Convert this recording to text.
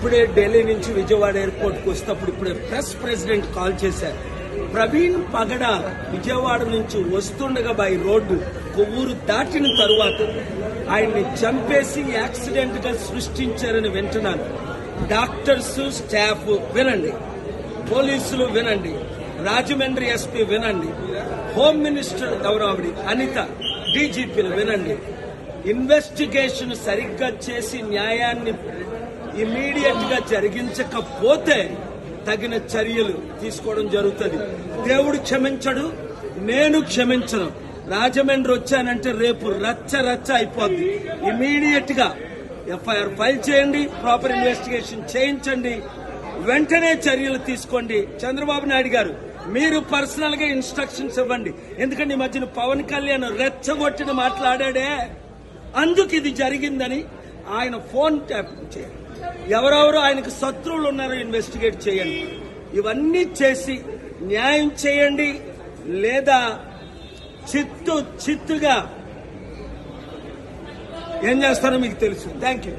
ఇప్పుడే ఢిల్లీ నుంచి విజయవాడ ఎయిర్పోర్ట్కి వస్తేప్పుడు ఇప్పుడే ప్రెసిడెంట్ కాల్ చేశారు. ప్రవీణ్ పగడ విజయవాడ నుంచి వస్తుండగా బై రోడ్డు కొవ్వూరు దాటిన తరువాత ఆయన్ని చంపేసి యాక్సిడెంట్ గా సృష్టించారని వింటున్నాను. డాక్టర్స్, స్టాఫ్ వినండి, పోలీసులు వినండి, రాజమండ్రి ఎస్పీ వినండి, హోమ్ మినిస్టర్ గౌరవడి అనిత, డీజీపీలు వినండి. ఇన్వెస్టిగేషన్ సరిగ్గా చేసి న్యాయాన్ని ఇమీడియట్ గా జరిగించకపోతే తగిన చర్యలు తీసుకోవడం జరుగుతుంది. దేవుడు క్షమించడు, నేను క్షమించను. రాజమండ్రి వచ్చానంటే రేపు రచ్చ అయిపోద్ది. ఇమీడియట్ గా ఎఫ్ఐఆర్ ఫైల్ చేయండి, ప్రాపర్ ఇన్వెస్టిగేషన్ చేయించండి, వెంటనే చర్యలు తీసుకోండి. చంద్రబాబు నాయుడు గారు మీరు పర్సనల్ గా ఇన్స్ట్రక్షన్స్ ఇవ్వండి. ఎందుకంటే ఈ మధ్యన పవన్ కళ్యాణ్ రెచ్చగొట్టిన మాట్లాడాడే, అందుకు ఇది జరిగిందని ఆయన ఫోన్ ట్యాప్ చేయండి. ఎవరెవరు ఆయనకు శత్రువులు ఉన్నారో ఇన్వెస్టిగేట్ చేయండి. ఇవన్నీ చేసి న్యాయం చేయండి, లేదా చిత్తుగా ఏం చేస్తారో మీకు తెలుసు. Thank you.